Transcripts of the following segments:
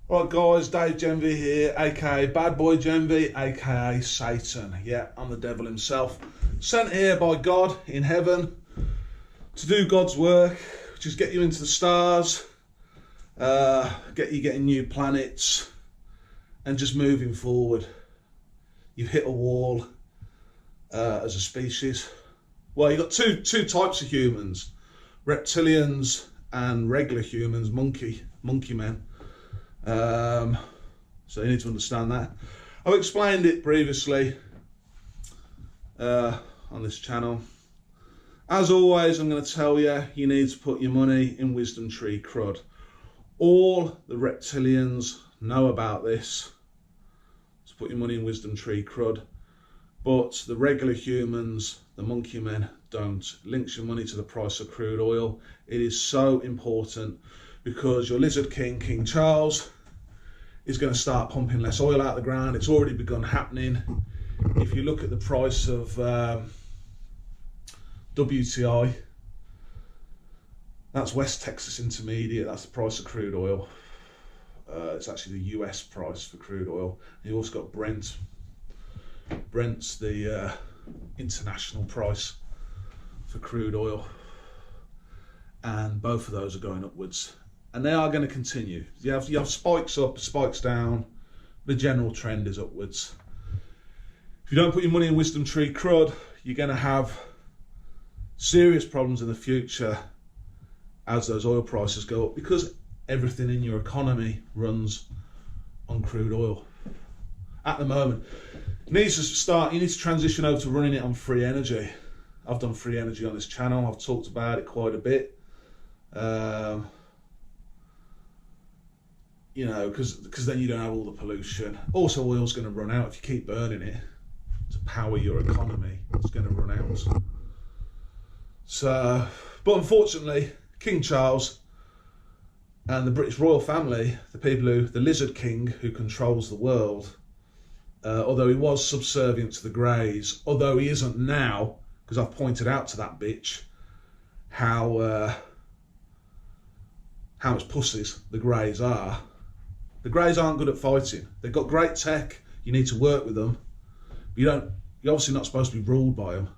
Right guys, Dave Genvy here, aka Bad Boy Genvy, aka Satan. Yeah, I'm the devil himself. Sent here by God in heaven to do God's work, which is get you into the stars, get you getting new planets, and just moving forward. You've hit a wall as a species. Well, you've got two types of humans, reptilians and regular humans, monkey men. So you need to understand that. I've explained it previously on this channel. As always, I'm going to tell you, you need to put your money in Wisdomtree CRUD. All the reptilians know about this, to put your money in Wisdomtree CRUD, but the regular humans, the monkey men, don't. Links your money to the price of crude oil. It is so important because your lizard king, King Charles, is going to start pumping less oil out of the ground. It's already begun happening. If you look at the price of WTI, that's West Texas Intermediate, that's the price of crude oil. It's actually the US price for crude oil. You also got Brent. Brent's the international price for crude oil. And both of those are going upwards. And they are going to continue. You have spikes up, spikes down. The general trend is upwards. If you don't put your money in Wisdomtree CRUD, you're going to have serious problems in the future as those oil prices go up, because everything in your economy runs on crude oil. At the moment, you need to transition over to running it on free energy. I've done free energy on this channel. I've talked about it quite a bit. You know, because then you don't have all the pollution. Also, oil's going to run out if you keep burning it to power your economy. It's going to run out. So, but unfortunately, King Charles and the British royal family, the lizard king who controls the world, although he was subservient to the Greys, although he isn't now, because I've pointed out to that bitch how much pussies the Greys are. The Greys aren't good at fighting. They've got great tech. You need to work with them. But you're obviously not supposed to be ruled by them.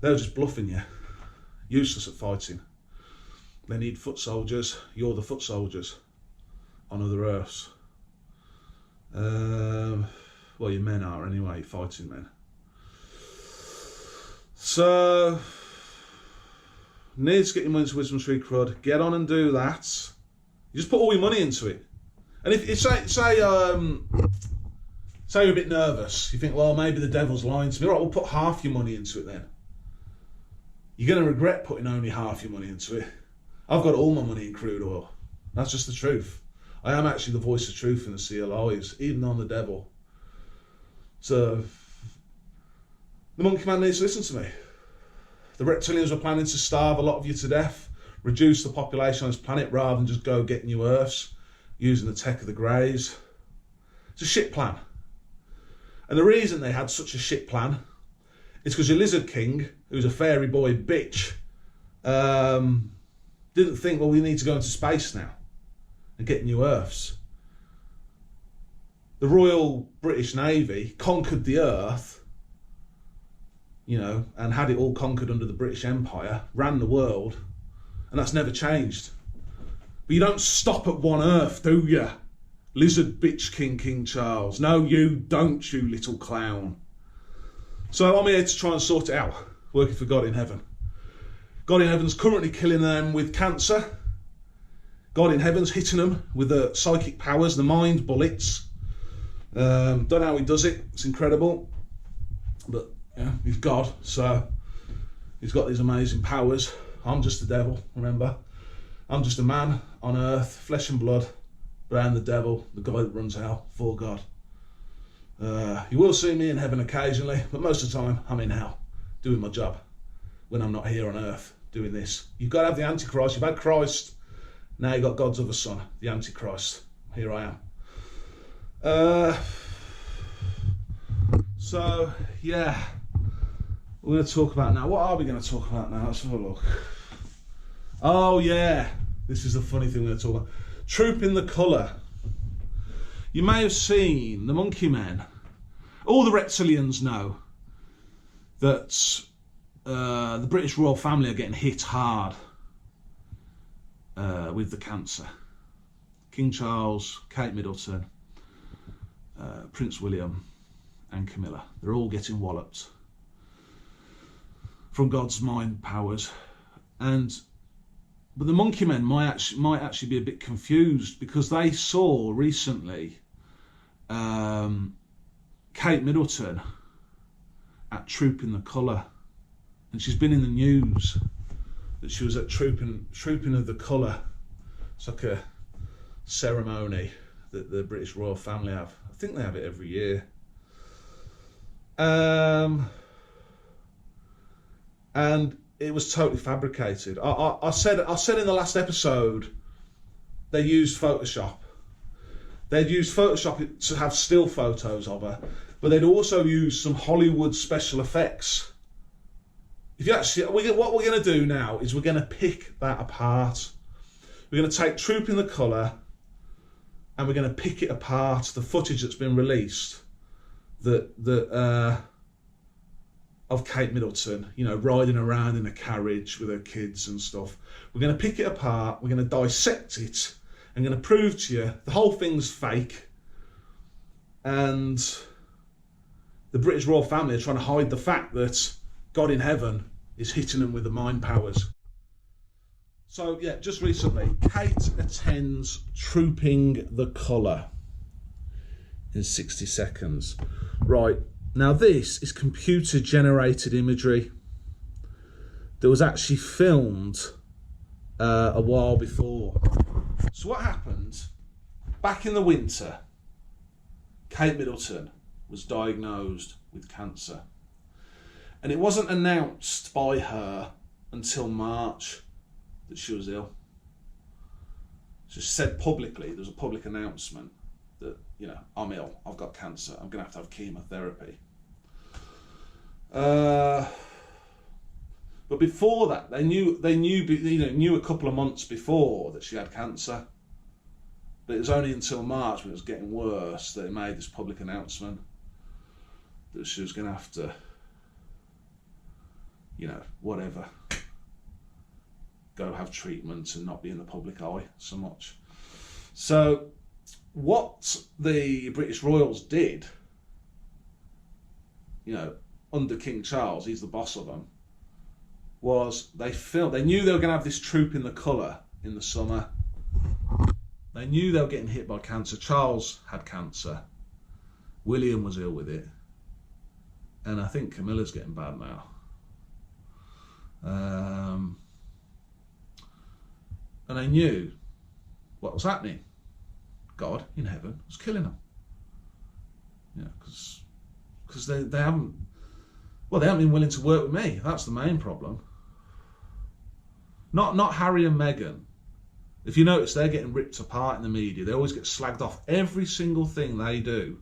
They're just bluffing you. Useless at fighting. They need foot soldiers. You're the foot soldiers on other Earths. Well, your men are anyway, fighting men. So, need to get your money into Wisdomtree CRUD. Get on and do that. You just put all your money into it. And if say you're a bit nervous, you think, well, maybe the devil's lying to me. All right, we'll put half your money into it then. You're going to regret putting only half your money into it. I've got all my money in crude oil. That's just the truth. I am actually the voice of truth in the sea of lies, even on the devil. So, the monkey man needs to listen to me. The reptilians were planning to starve a lot of you to death, reduce the population on this planet rather than just go get new Earths using the tech of the Greys. It's a shit plan. And the reason they had such a shit plan is because your lizard king, who's a fairy boy bitch, didn't think, well, we need to go into space now and get new Earths. The Royal British Navy conquered the Earth, you know, and had it all conquered under the British Empire, ran the world, and that's never changed. But you don't stop at one Earth, do you? Lizard bitch King Charles. No, you don't, you little clown. So I'm here to try and sort it out, working for God in heaven. God in heaven's currently killing them with cancer. God in heaven's hitting them with the psychic powers, the mind bullets. Don't know how he does it. It's incredible. But yeah, he's God, so he's got these amazing powers. I'm just the devil, remember? I'm just a man on earth, flesh and blood, but I am the devil, the guy that runs hell for God. You will see me in heaven occasionally, but most of the time I'm in hell, doing my job when I'm not here on earth doing this. You've got to have the Antichrist. You've had Christ, now you've got God's other son, the Antichrist. Here I am. So, yeah, we're going to talk about now. What are we going to talk about now? Let's have a look. Oh, yeah, this is the funny thing we're going to talk about. Trooping the colour. You may have seen the monkey men. All the reptilians know that the British royal family are getting hit hard with the cancer. King Charles, Kate Middleton, Prince William and Camilla. They're all getting walloped from God's mind powers. But the monkey men might actually be a bit confused, because they saw recently Kate Middleton at Trooping the Colour, and she's been in the news that she was at Trooping of the Colour. It's like a ceremony that the British royal family have. I think they have it every year. And it was totally fabricated. I said in the last episode, they used Photoshop. They'd used Photoshop to have still photos of her, but they'd also used some Hollywood special effects. If you actually, what we're going to do now is we're going to pick that apart. We're going to take Trooping the Colour and we're going to pick it apart. The footage that's been released of Kate Middleton, you know, riding around in a carriage with her kids and stuff. We're going to pick it apart. We're going to dissect it. I'm going to prove to you the whole thing's fake, and the British royal family are trying to hide the fact that God in heaven is hitting them with the mind powers. So yeah, just recently, Kate attends Trooping the Colour in 60 seconds. Right, now this is computer generated imagery that was actually filmed a while before. So what happened, back in the winter, Kate Middleton was diagnosed with cancer. And it wasn't announced by her until March that she was ill. So she said publicly, there was a public announcement that, you know, I'm ill, I've got cancer, I'm going to have chemotherapy. But before that, they knew a couple of months before that she had cancer. But it was only until March, when it was getting worse, that they made this public announcement that she was going to have to, you know, whatever, go have treatment and not be in the public eye so much. So what the British royals did, you know, under King Charles, he's the boss of them, was they knew they were going to have this Trooping the Colour in the summer. They knew they were getting hit by cancer. Charles had cancer. William was ill with it. And I think Camilla's getting bad now. And they knew what was happening. God in heaven was killing them. You know, because they haven't been willing to work with me. That's the main problem. Not Harry and Meghan. If you notice, they're getting ripped apart in the media. They always get slagged off. Every single thing they do,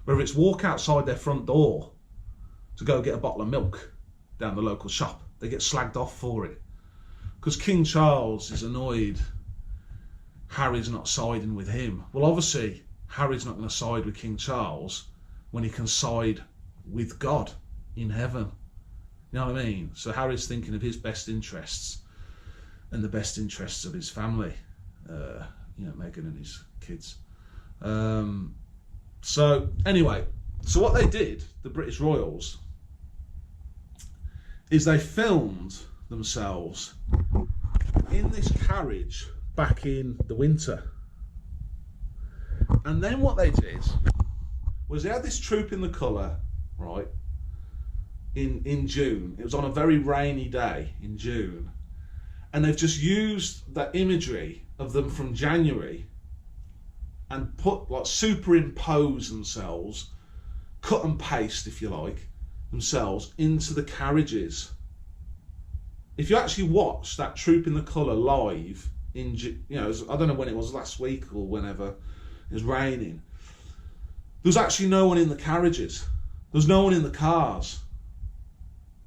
whether it's walk outside their front door to go get a bottle of milk down the local shop, they get slagged off for it. Because King Charles is annoyed Harry's not siding with him. Well, obviously, Harry's not going to side with King Charles when he can side with God in heaven. You know what I mean? So Harry's thinking of his best interests and the best interests of his family, you know, Meghan and his kids. So anyway, so what they did, the British royals, is they filmed themselves in this carriage back in the winter. And then what they did was they had this Trooping the Colour, right, in June. It was on a very rainy day in June. And they've just used that imagery of them from January and superimpose themselves, cut and paste, if you like, themselves into the carriages. If you actually watch that Trooping the Colour live in, you know, I don't know when it was, last week or whenever, it was raining. There was actually no one in the carriages. There was no one in the cars.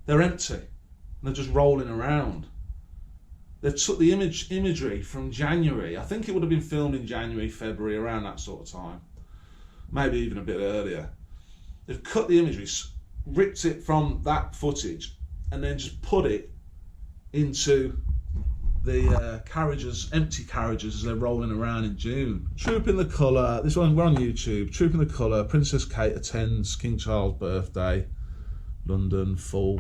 They're empty. And they're just rolling around. They took the imagery from January. I think it would have been filmed in January, February, around that sort of time. maybe even a bit earlier. They've cut the imagery, ripped it from that footage, and then just put it into the carriages, empty carriages, as they're rolling around in June. Troop in the Colour, this one, we're on YouTube. Troop in the Colour, Princess Kate attends King Charles' birthday, London, full.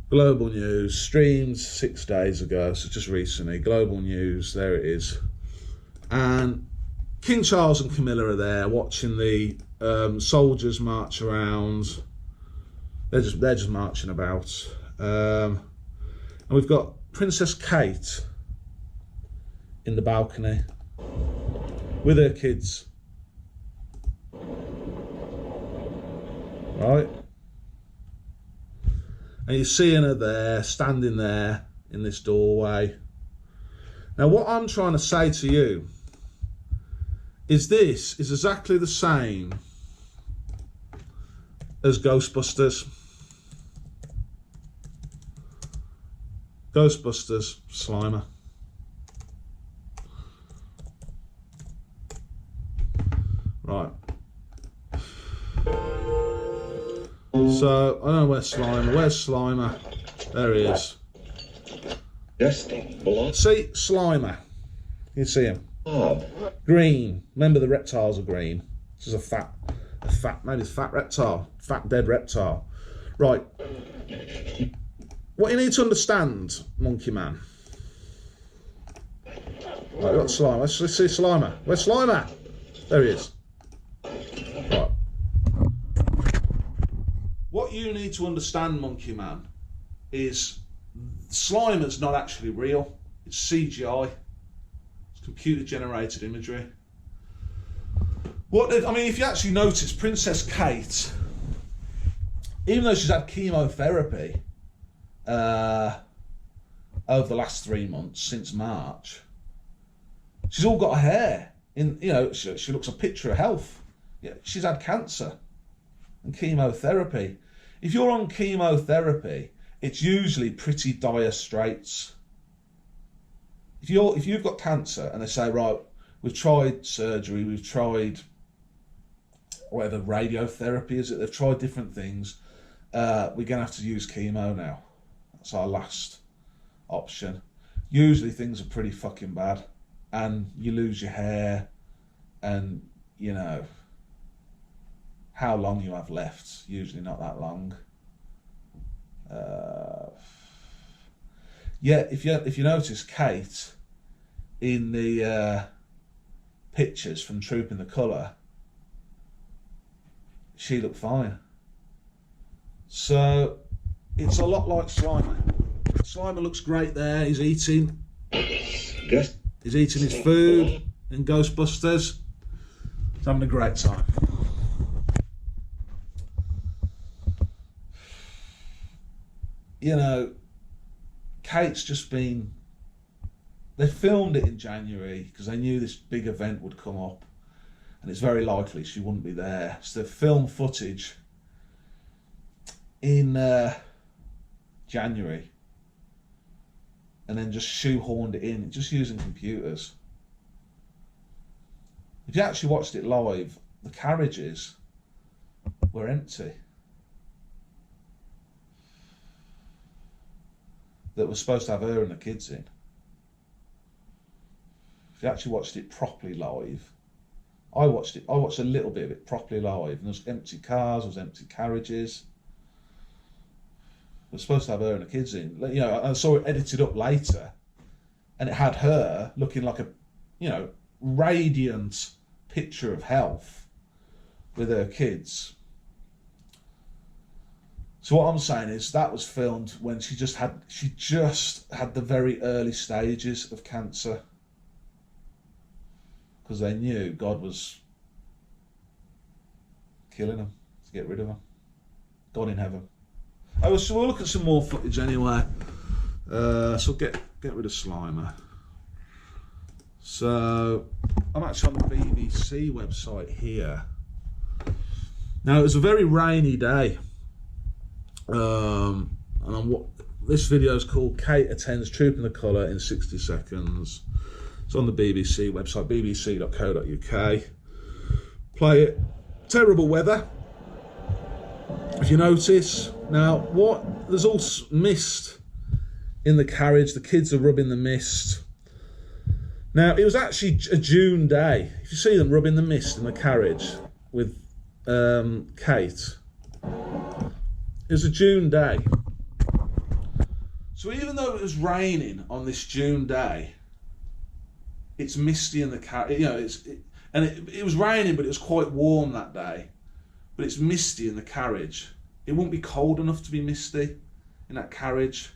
Global News, streamed 6 days ago, so just recently. Global News, there it is. And King Charles and Camilla are there watching the soldiers march around. They're just marching about. And we've got Princess Kate in the balcony with her kids. Right? And you're seeing her there, standing there in this doorway. Now, what I'm trying to say to you is this is exactly the same as Ghostbusters. Ghostbusters, Slimer. Right. So, I don't know where's Slimer. Where's Slimer? There he is. See, Slimer. You see him? Green. Remember the reptiles are green. This is a fat, maybe it's a fat reptile. Fat, dead reptile. Right. What you need to understand, Monkey Man. Right, got Slimer. Let's see Slimer. Where's Slimer? There he is. Right. What you need to understand, Monkey Man, is Slimer's not actually real. It's CGI. It's computer generated imagery. If you actually notice, Princess Kate, even though she's had chemotherapy over the last 3 months since March, she's all got her hair in. She looks a picture of health. Yeah, she's had cancer and chemotherapy. If you're on chemotherapy, it's usually pretty dire straits. If you've got cancer and they say, right, we've tried surgery, we've tried whatever radiotherapy is it, they've tried different things, we're gonna have to use chemo now. That's our last option. Usually things are pretty fucking bad, and you lose your hair, and how long you have left, usually not that long. If you notice, Kate in the pictures from Troop in the Colour, she looked fine. So it's a lot like Slimer. Slimer looks great there. He's eating. He's eating his food in Ghostbusters. He's having a great time. Kate's just been. They filmed it in January because they knew this big event would come up, and it's very likely she wouldn't be there. So they filmed footage in January, and then just shoehorned it in, just using computers. If you actually watched it live, the carriages were empty. That was supposed to have her and the kids in. If you actually watched it properly live, I watched a little bit of it properly live, and there was empty cars, there was empty carriages. It was supposed to have her and the kids in. I saw it edited up later, and it had her looking like a, radiant picture of health with her kids. So what I'm saying is that was filmed when she just had the very early stages of cancer, because they knew God was killing them to get rid of them. God in heaven. So we'll look at some more footage anyway. So get rid of Slimer. So I'm actually on the BBC website here. Now it was a very rainy day. This video is called Kate Attends Troop in the Colour in 60 Seconds. It's on the BBC website, bbc.co.uk. Play it. Terrible weather, if you notice. Now, there's all mist in the carriage. The kids are rubbing the mist. Now, it was actually a June day. If you see them rubbing the mist in the carriage with Kate, it was a June day. So even though it was raining on this June day, it's misty in the carriage. You know, it was raining, but it was quite warm that day. But it's misty in the carriage. It won't be cold enough to be misty in that carriage.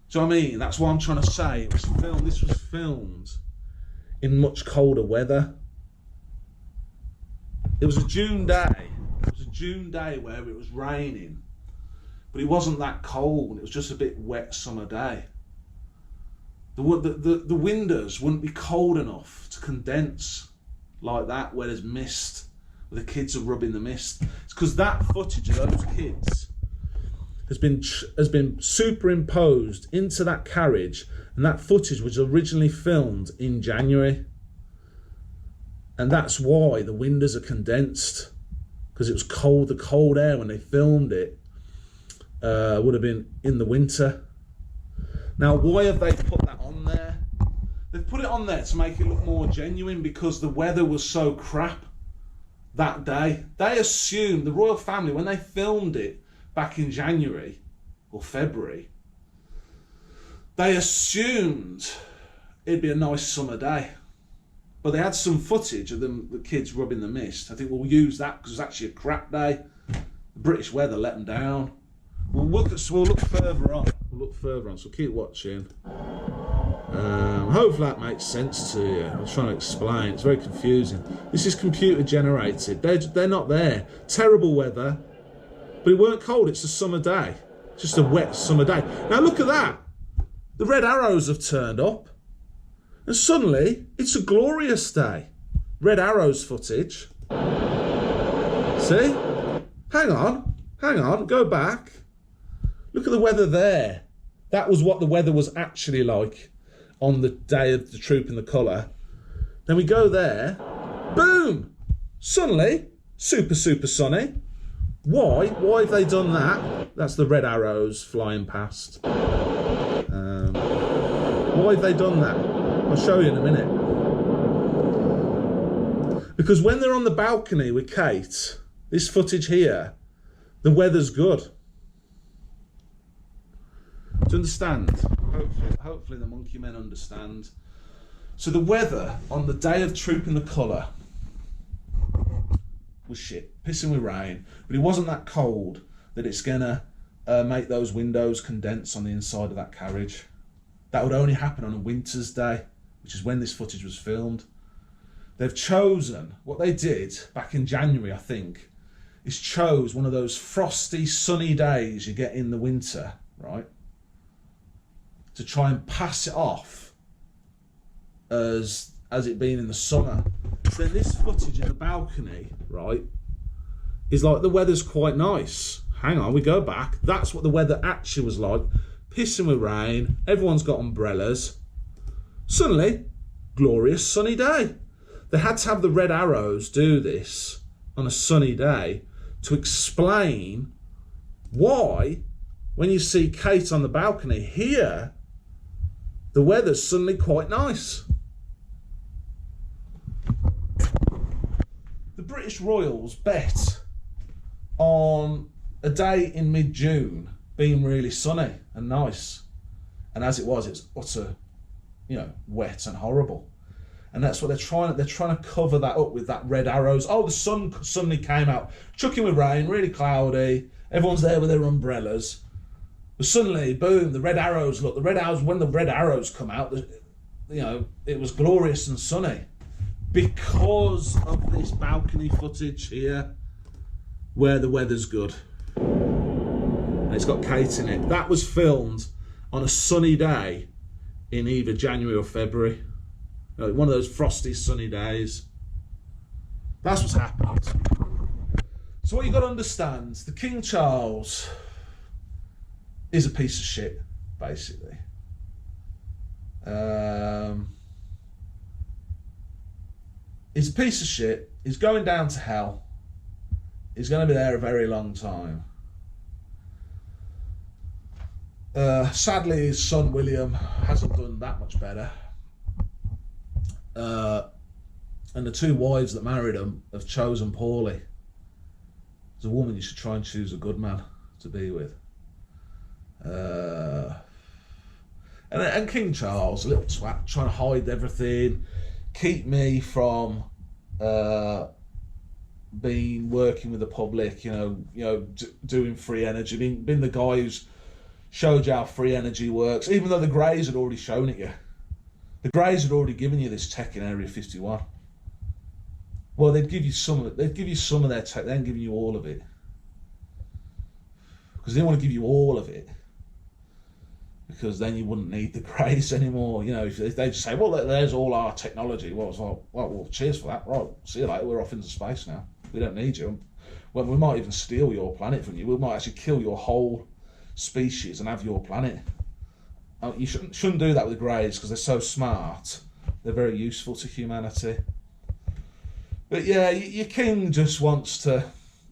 Do you know what I mean? That's what I'm trying to say. This was filmed in much colder weather. It was a June day. It was a June day where it was raining, but it wasn't that cold. It was just a bit wet summer day. The windows wouldn't be cold enough to condense like that where there's mist, where the kids are rubbing the mist. It's because that footage of those kids has been superimposed into that carriage, and that footage was originally filmed in January. And that's why the windows are condensed, because it was cold. The cold air when they filmed it would have been in the winter. Now, why have they put that on there? They've put it on there to make it look more genuine, because the weather was so crap that day. They assumed, the royal family, when they filmed it back in January or February, they assumed it'd be a nice summer day. But they had some footage of the kids rubbing the mist. I think we'll use that because it's actually a crap day. The British weather let them down. We'll look further on. So keep watching. Hopefully that makes sense to you. I was trying to explain. It's very confusing. This is computer generated. They're not there. Terrible weather. But it weren't cold. It's a summer day. It's just a wet summer day. Now look at that. The red arrows have turned up. And suddenly, it's a glorious day. Red arrows footage. See? Hang on, go back. Look at the weather there. That was what the weather was actually like on the day of the Troop in the Colour. Then we go there. Boom! Suddenly, super sunny. Why? Why have they done that? That's the red arrows flying past. Why have they done that? I'll show you in a minute. Because when they're on the balcony with Kate, this footage here, the weather's good. Do you understand? Hopefully the monkey men understand. So the weather on the day of Troop in the Colour was shit, pissing with rain, but it wasn't that cold that it's gonna make those windows condense on the inside of that carriage. That would only happen on a winter's day, which is when this footage was filmed. They've chosen, what they did back in January, I think, is chose one of those frosty, sunny days you get in the winter, right? To try and pass it off as it being in the summer. So then this footage in the balcony, right, is like the weather's quite nice. Hang on, we go back. That's what the weather actually was like. Pissing with rain, everyone's got umbrellas. Suddenly, glorious sunny day. They had to have the red arrows do this on a sunny day to explain why, when you see Kate on the balcony here, the weather's suddenly quite nice. The British Royals bet on a day in mid-June being really sunny and nice. And as it was utter, wet and horrible. And that's what they're trying to cover that up with that red arrows. Oh, the sun suddenly came out, chucking with rain, really cloudy. Everyone's there with their umbrellas. But suddenly, boom, the red arrows, look, when the red arrows come out, it was glorious and sunny. Because of this balcony footage here, where the weather's good. And it's got Kate in it. That was filmed on a sunny day in either January or February. One of those frosty, sunny days. That's what's happened. So what you've got to understand, the King Charles is a piece of shit, basically. He's a piece of shit. He's going down to hell. He's going to be there a very long time. Sadly, his son William hasn't done that much better. And the two wives that married him have chosen poorly. As a woman, you should try and choose a good man to be with. And King Charles, a little twat, trying to hide everything, keep me from working with the public, doing free energy, being the guy who's showed you how free energy works, even though the Greys had already shown it you. The Greys had already given you this tech in Area 51. Well, they'd give you some of it. They'd give you some of their tech. They ain't giving you all of it, because they want to give you all of it, because then you wouldn't need the Greys anymore. If they just say, well, there's all our technology. Well, it's like, well, cheers for that. Right, see you later. We're off into space now. We don't need you. Well, we might even steal your planet from you. We might actually kill your whole species and have your planet. You shouldn't do that with the Greys, because they're so smart. They're very useful to humanity. But yeah, your king just wants to,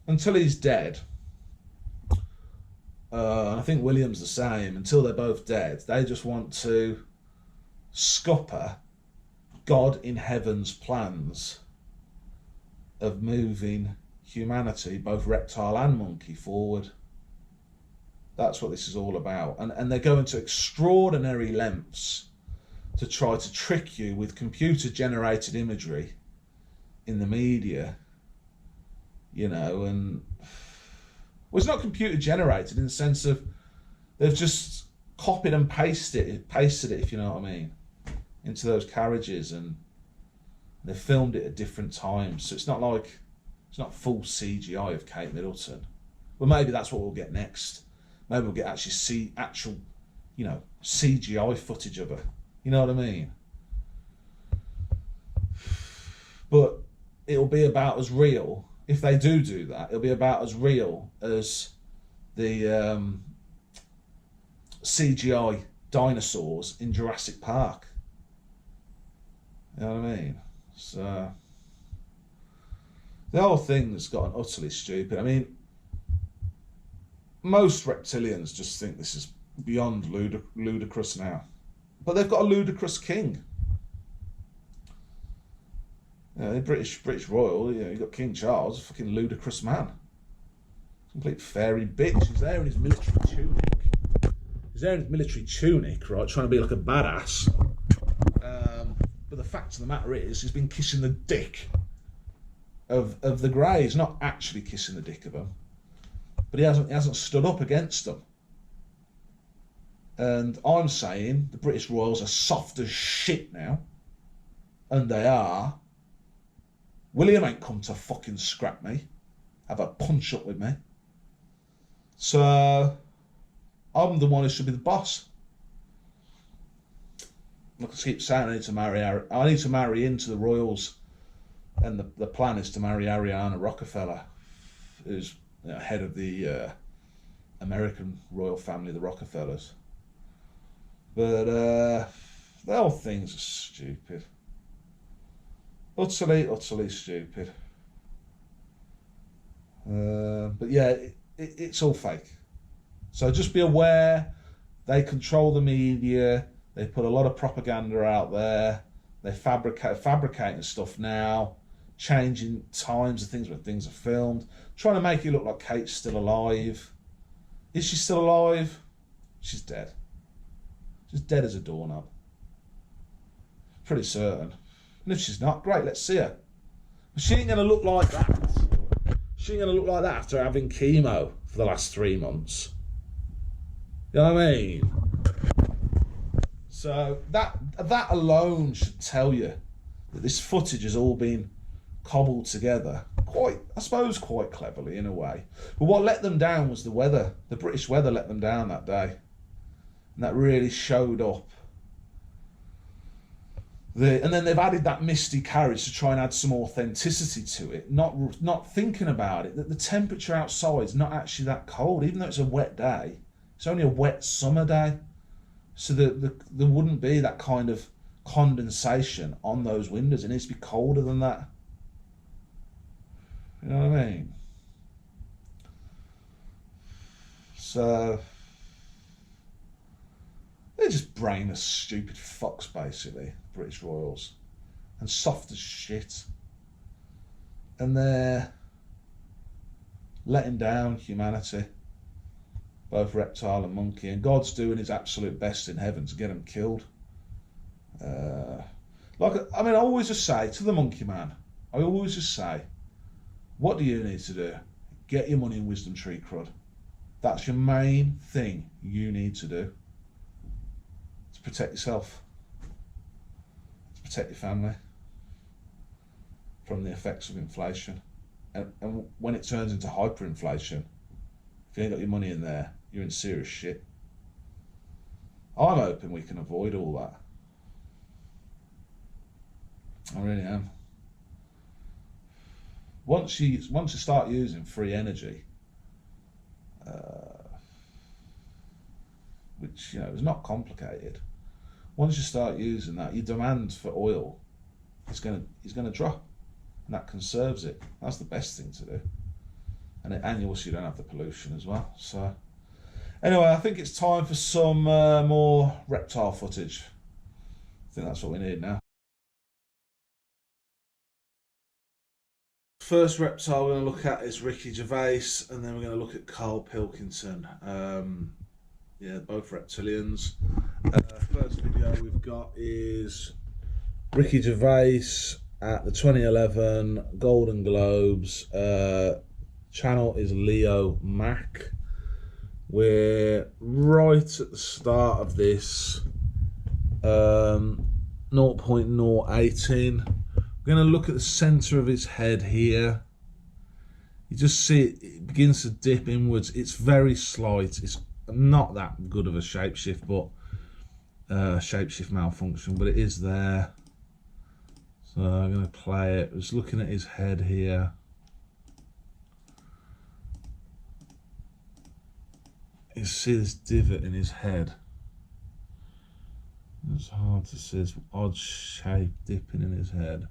until he's dead, and I think William's the same, until they're both dead, they just want to scupper God in heaven's plans of moving humanity, both reptile and monkey, forward. That's what this is all about. And they're going to extraordinary lengths to try to trick you with computer-generated imagery in the media, and well, it's not computer-generated in the sense of they've just copied and pasted it, if you know what I mean, into those carriages, and they filmed it at different times. So it's not full CGI of Kate Middleton. Well, maybe that's what we'll get next. Maybe we'll get actual CGI footage of her. You know what I mean? But it'll be about as real. If they do that, it'll be about as real as the CGI dinosaurs in Jurassic Park. You know what I mean? So the whole thing's gotten utterly stupid. I mean, most reptilians just think this is beyond ludicrous now. But they've got a ludicrous king. The British Royal, you've got King Charles, a fucking ludicrous man. Complete fairy bitch. He's there in his military tunic. Right, trying to be like a badass. But the fact of the matter is, he's been kissing the dick of the Greys, not actually kissing the dick of them. But he hasn't stood up against them. And I'm saying the British Royals are soft as shit now. And they are. William ain't come to fucking scrap me. Have a punch up with me. So I'm the one who should be the boss. I keep saying I need to marry into the royals, and the plan is to marry Ariana Rockefeller, who's head of the American royal family, the Rockefellers. But the whole thing's stupid. Utterly stupid. But yeah, it's all fake. So just be aware, they control the media, they put a lot of propaganda out there, they're fabricating stuff now, changing times of things when things are filmed, trying to make it look like Kate's still alive. Is she still alive? She's dead. She's dead as a doorknob. Pretty certain. And if she's not, great, let's see her. But she ain't going to look like that. She ain't going to look like that after having chemo for the last 3 months. You know what I mean? So that alone should tell you that this footage has all been cobbled together quite cleverly in a way. But what let them down was the weather. The British weather let them down that day. And that really showed up. And then they've added that misty carriage to try and add some authenticity to it, not thinking about it, that the temperature outside is not actually that cold, even though it's a wet day. It's only a wet summer day. So there wouldn't be that kind of condensation on those windows. It needs to be colder than that. You know what I mean? So they're just brainless, stupid fucks, basically, British Royals, and soft as shit. And they're letting down humanity, both reptile and monkey. And God's doing his absolute best in heaven to get them killed. I always just say to the monkey man, I always just say, what do you need to do? Get your money in Wisdomtree, CRUD. That's your main thing you need to do. To protect yourself. To protect your family from the effects of inflation. And when it turns into hyperinflation, if you ain't got your money in there, you're in serious shit. I'm hoping we can avoid all that. I really am. Once you start using free energy, which is not complicated. Once you start using that, your demand for oil is going to drop, and that conserves it. That's the best thing to do, and you also don't have the pollution as well. So anyway, I think it's time for some more reptile footage. I think that's what we need now. First reptile we're going to look at is Ricky Gervais, and then we're going to look at Carl Pilkington. Yeah, both reptilians. First video we've got is Ricky Gervais at the 2011 Golden Globes. Channel is Leo Mac. We're right at the start of this, 0.018. We're going to look at the centre of his head here. You just see it begins to dip inwards. It's very slight. It's not that good of a shapeshift, but shapeshift malfunction, but it is there. So I'm going to play it. Just looking at his head here. You see this divot in his head. It's hard to see. This odd shape dipping in his head.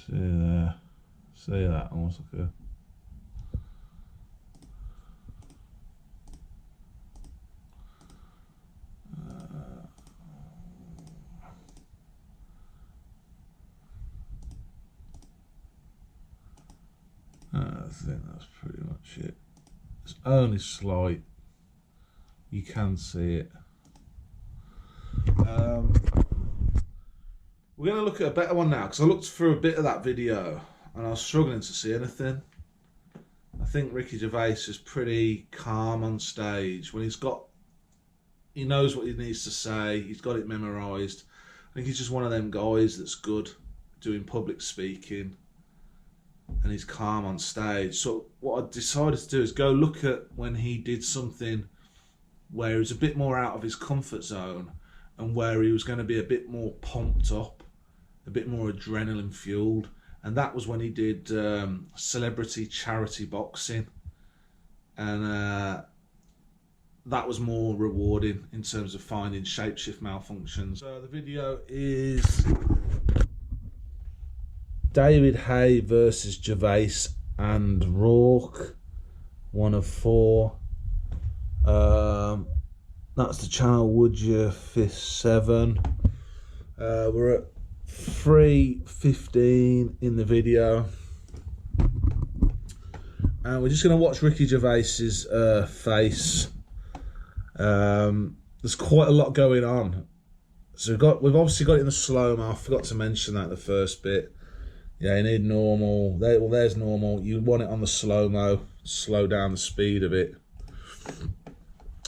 See there. See that? Almost like a... I think that's pretty much it. It's only slight. You can see it. We're going to look at a better one now, because I looked through a bit of that video and I was struggling to see anything. I think Ricky Gervais is pretty calm on stage. When he knows what he needs to say, he's got it memorised. I think he's just one of them guys that's good doing public speaking, and he's calm on stage. So what I decided to do is go look at when he did something where he was a bit more out of his comfort zone, and where he was going to be a bit more pumped up, a bit more adrenaline fueled. And that was when he did celebrity charity boxing, and that was more rewarding in terms of finding shapeshift malfunctions. So the video is David Hay versus Gervais and Rourke, 1 of 4. That's the channel Would You Fist 7. We're at 3:15 in the video, and we're just going to watch Ricky Gervais's face. There's quite a lot going on, so we've obviously got it in the slow-mo. I forgot to mention that in the first bit. Yeah, you need normal. Well, there's normal. You want it on the slow-mo, slow down the speed of it.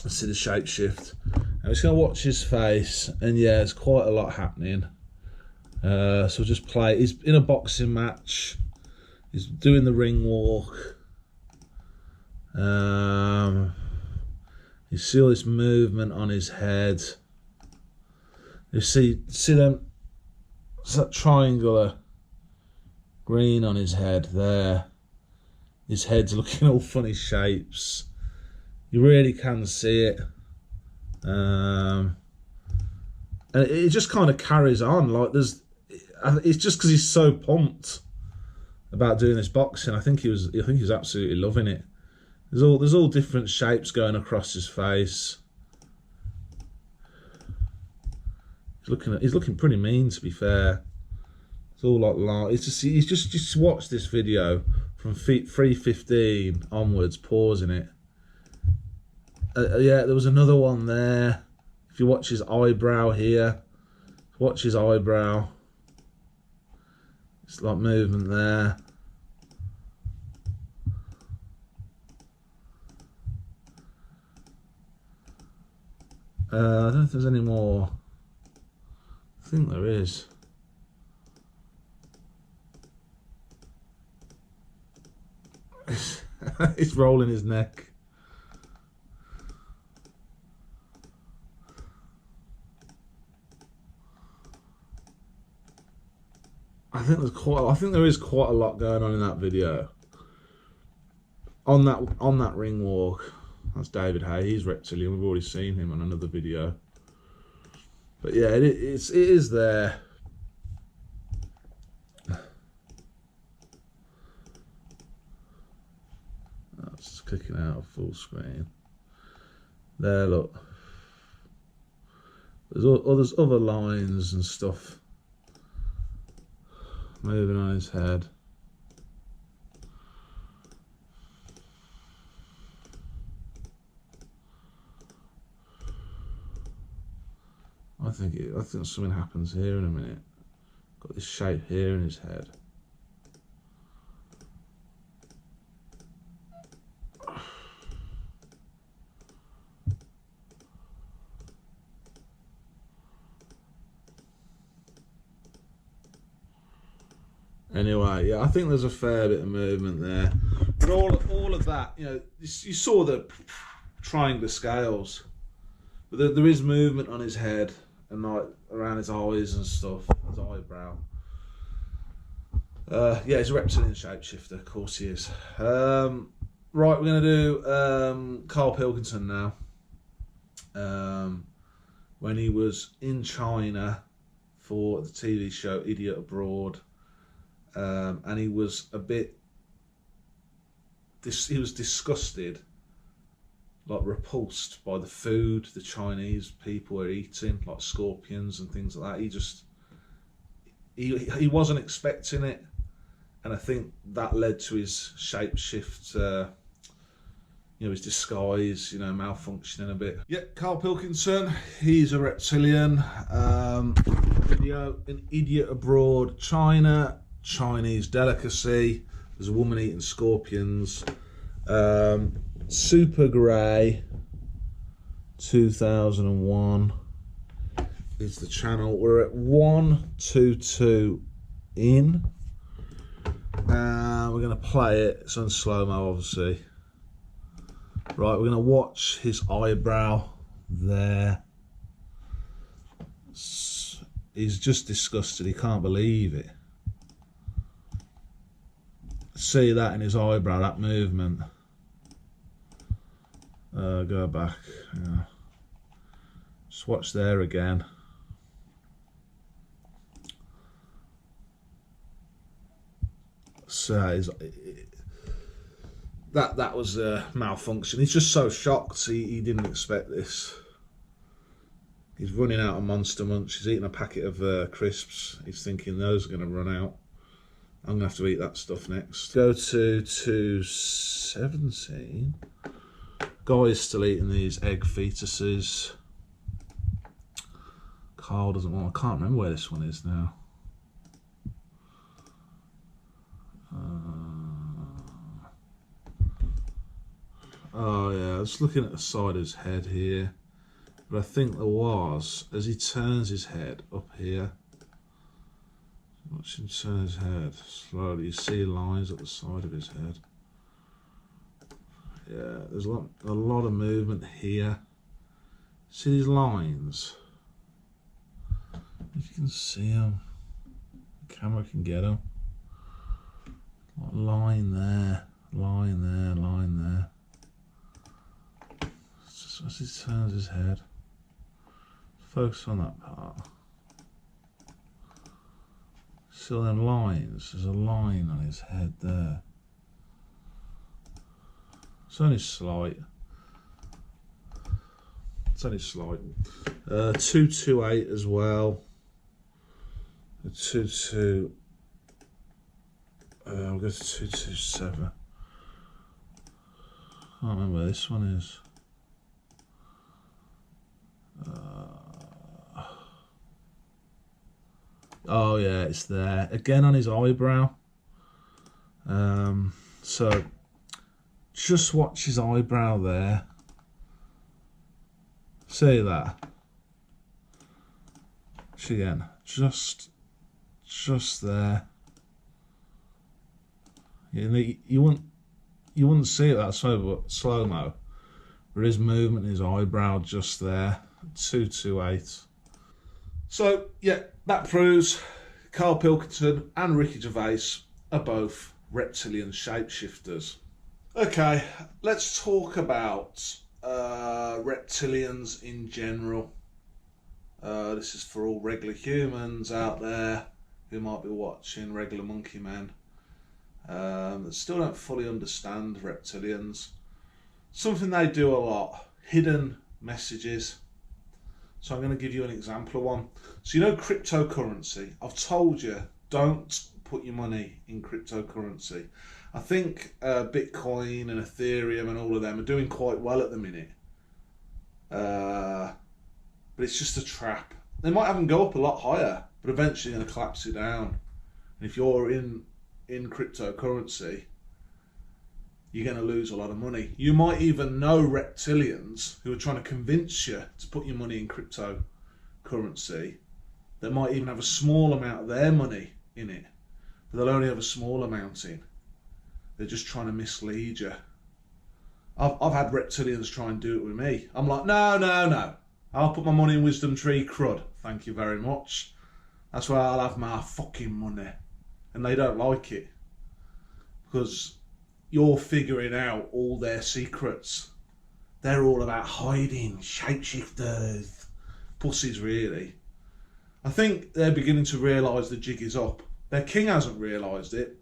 Let's see the shape shift. I'm just going to watch his face, and yeah, there's quite a lot happening. So we'll just play. He's in a boxing match. He's doing the ring walk. You see all this movement on his head. You see them. It's that triangular green on his head there. His head's looking all funny shapes. You really can see it. And it just kind of carries on. Like it's just because he's so pumped about doing this boxing. I think he was absolutely loving it. There's all different shapes going across his face. He's looking pretty mean, to be fair. It's all like it's just watch this video from 3:15 onwards, pausing it. Yeah, there was another one there. If you watch his eyebrow here, watch his eyebrow. It's like movement there. I don't know if there's any more. I think there is. He's rolling his neck. I think there is quite a lot going on in that video. On that ring walk. That's David Hay. He's Reptilian. We've already seen him on another video. But yeah, it is there. That's clicking out of full screen. There, look. There's other lines and stuff moving on his head. I think something happens here in a minute. Got this shape here in his head. Anyway, yeah, I think there's a fair bit of movement there. But all of that, you know, you saw the triangular scales. But there is movement on his head and like around his eyes and stuff, his eyebrow. Yeah, he's a reptilian shapeshifter, of course he is. Right, we're going to do Carl Pilkington now. When he was in China for the TV show Idiot Abroad. And he was he was disgusted, like repulsed by the food the Chinese people were eating, like scorpions and things like that. He wasn't expecting it, and I think that led to his shapeshift, you know, his disguise, you know, malfunctioning a bit. Yeah, Carl Pilkington, he's a reptilian. Video, an Idiot Abroad, China, Chinese delicacy. There's a woman eating scorpions. Super Grey 2001 is the channel. We're at 122 in. We're going to play it. It's on slow-mo, obviously. Right, we're going to watch his eyebrow there. He's just disgusted. He can't believe it. See that in his eyebrow, that movement. Go back. Yeah. Just watch there again. So that was a malfunction. He's just so shocked. He didn't expect this. He's running out of Monster Munch. He's eating a packet of crisps. He's thinking those are going to run out. I'm going to have to eat that stuff next. Go to 217. Guy's still eating these egg fetuses. Carl doesn't want... I can't remember where this one is now. Oh yeah, I was looking at the side of his head here. But I think there was, as he turns his head up here, watch him turn his head slowly, you see lines at the side of his head. Yeah, there's a lot of movement here. See these lines? If you can see them, the camera can get them. Line there, line there, line there. Just as he turns his head. Focus on that part. See all them lines? There's a line on his head there. It's only slight. It's only slight. 228 as well. 22. We'll go to 227. Can't remember where this one is. Oh yeah, it's there again on his eyebrow. So just watch his eyebrow there. See that? Again, just there. You wouldn't see it that slow mo. There is movement in his eyebrow just there. 228. So yeah, that proves Carl Pilkington and Ricky Gervais are both reptilian shapeshifters. Okay, let's talk about reptilians in general. This is for all regular humans out there who might be watching, regular monkey men, that still don't fully understand reptilians. Something they do a lot, hidden messages. So I'm going to give you an example of one. So you know cryptocurrency. I've told you, don't put your money in cryptocurrency. I think Bitcoin and Ethereum and all of them are doing quite well at the minute. But it's just a trap. They might have them go up a lot higher, but eventually going to collapse it down. And if you're in cryptocurrency, you're going to lose a lot of money. You might even know reptilians who are trying to convince you to put your money in cryptocurrency. They might even have a small amount of their money in it, but they'll only have a small amount in. They're just trying to mislead you. I've had reptilians try and do it with me. I'm like, no. I'll put my money in Wisdomtree CRUD. Thank you very much. That's where I'll have my fucking money. And they don't like it. Because you're figuring out all their secrets. They're all about hiding, shapeshifters, pussies really. I think they're beginning to realise the jig is up. Their king hasn't realised it.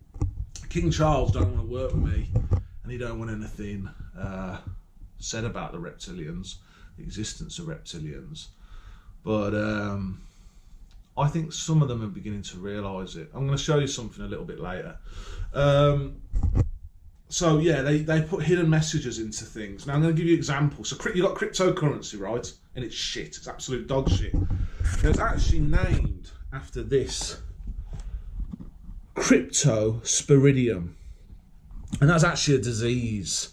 King Charles don't want to work with me, and he don't want anything said about the reptilians, the existence of reptilians. But I think some of them are beginning to realise it. I'm going to show you something a little bit later. So yeah, they put hidden messages into things. Now I'm going to give you examples. So you got cryptocurrency, right? And it's shit. It's absolute dog shit. And it's actually named after this cryptosporidium, and that's actually a disease.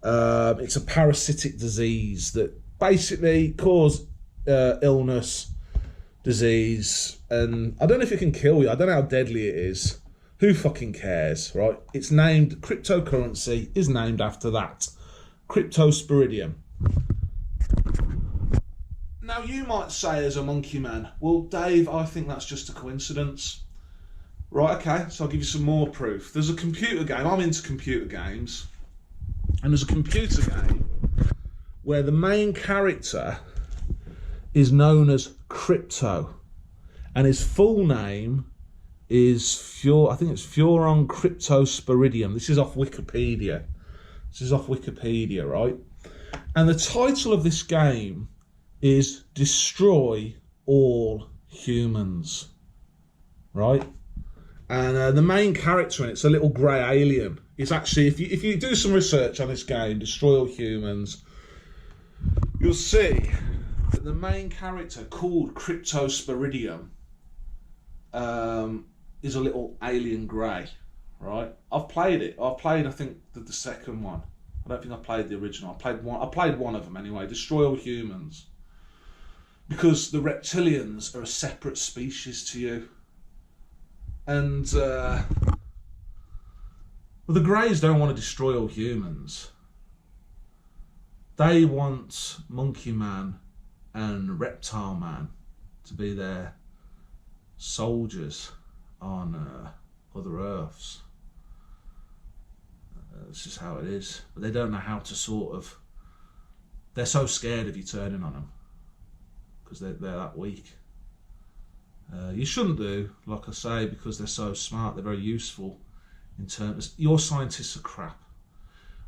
It's a parasitic disease that basically causes illness, disease, and I don't know if it can kill you. I don't know how deadly it is. Who fucking cares, right? It's named, cryptocurrency is named after that. Cryptosporidium. Now you might say as a monkey man, well Dave, I think that's just a coincidence. Right, okay, so I'll give you some more proof. There's a computer game, I'm into computer games, and there's a computer game where the main character is known as Crypto, and his full name is I think it's Furon Cryptosporidium. This is off Wikipedia. Right? And the title of this game is Destroy All Humans. Right? And the main character in it's a little grey alien. It's actually, if you do some research on this game, Destroy All Humans, you'll see that the main character called Cryptosporidium is a little alien grey, right? I've played it. I think the second one. I don't think I played the original. I played one of them anyway. Destroy All Humans, because the reptilians are a separate species to you, and well, the Greys don't want to destroy all humans. They want Monkey Man and Reptile Man to be their soldiers on other Earths. That's just how it is. But they don't know how to they're so scared of you turning on them, because they're that weak. You shouldn't do, like I say, because they're so smart, they're very useful in terms... Your scientists are crap.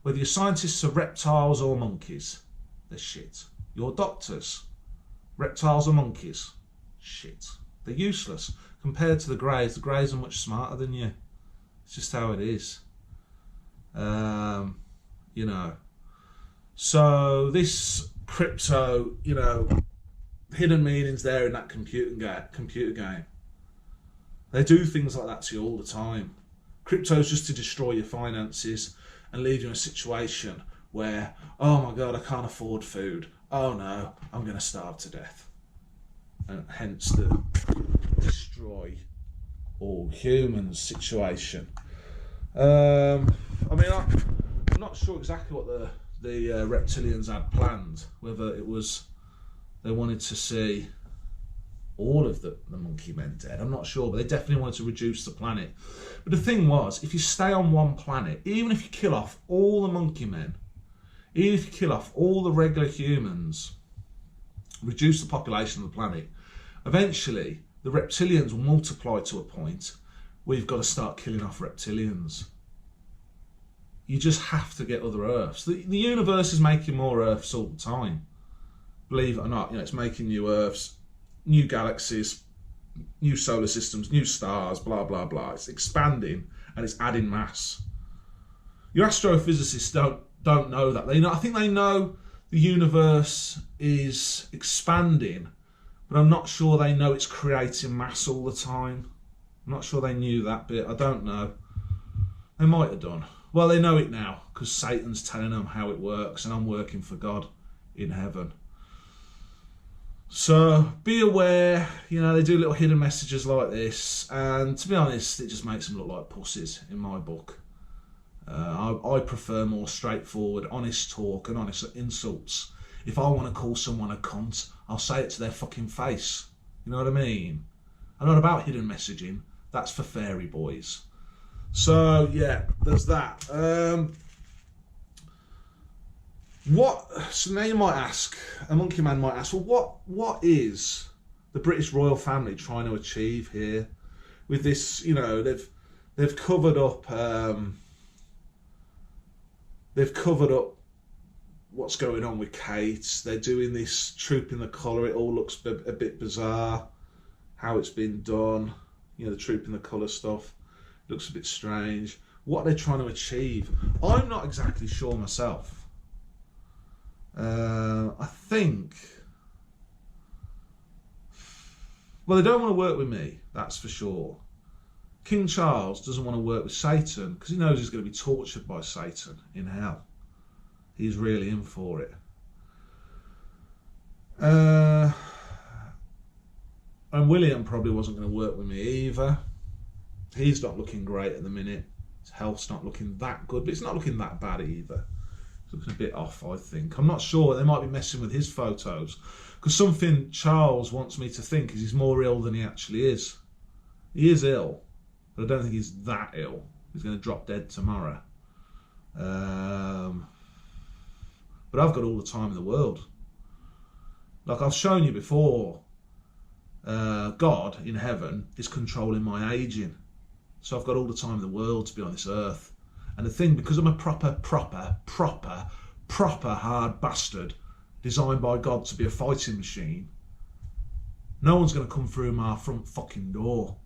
Whether your scientists are reptiles or monkeys, they're shit. Your doctors, reptiles or monkeys, shit. They're useless. Compared to the greys are much smarter than you. It's just how it is. You know. So this crypto, you know, hidden meanings there in that computer game. They do things like that to you all the time. Crypto's just to destroy your finances and leave you in a situation where, oh my God, I can't afford food. Oh no, I'm going to starve to death. And hence the destroy all humans situation. I mean, I'm not sure exactly what the reptilians had planned, whether it was they wanted to see all of the monkey men dead. I'm not sure, but they definitely wanted to reduce the planet. But the thing was, if you stay on one planet, even if you kill off all the monkey men, even if you kill off all the regular humans, reduce the population of the planet, eventually the reptilians will multiply to a point where you've got to start killing off reptilians. You just have to get other Earths. The universe is making more Earths all the time. Believe it or not, you know, it's making new Earths, new galaxies, new solar systems, new stars, blah, blah, blah. It's expanding and it's adding mass. Your astrophysicists don't know that. I think they know the universe is expanding, but I'm not sure they know it's creating mass all the time. I'm not sure they knew that bit. I don't know. They might have done. Well, they know it now because Satan's telling them how it works, and I'm working for God in heaven. So be aware, you know, they do little hidden messages like this, and to be honest, it just makes them look like pussies in my book. I prefer more straightforward, honest talk and honest insults. If I want to call someone a cunt, I'll say it to their fucking face. You know what I mean? I'm not about hidden messaging. That's for fairy boys. So yeah, there's that. So now you might ask, a monkey man might ask, well, what is the British royal family trying to achieve here with this? You know, they've covered up what's going on with Kate. They're doing this troop in the colour. It all looks a bit bizarre how it's been done. You know, the troop in the colour stuff. It looks a bit strange. What they're trying to achieve, I'm not exactly sure myself. I think, well, they don't want to work with me, that's for sure. King Charles doesn't want to work with Satan because he knows he's going to be tortured by Satan in hell. He's really in for it. And William probably wasn't going to work with me either. He's not looking great at the minute. His health's not looking that good, but it's not looking that bad either. It's looking a bit off, I think. I'm not sure. They might be messing with his photos. Because something Charles wants me to think is he's more ill than he actually is. He is ill, but I don't think he's that ill. He's going to drop dead tomorrow. But I've got all the time in the world. Like I've shown you before, God in heaven is controlling my aging. So I've got all the time in the world to be on this earth. And the thing, because I'm a proper hard bastard designed by God to be a fighting machine, no one's going to come through my front fucking door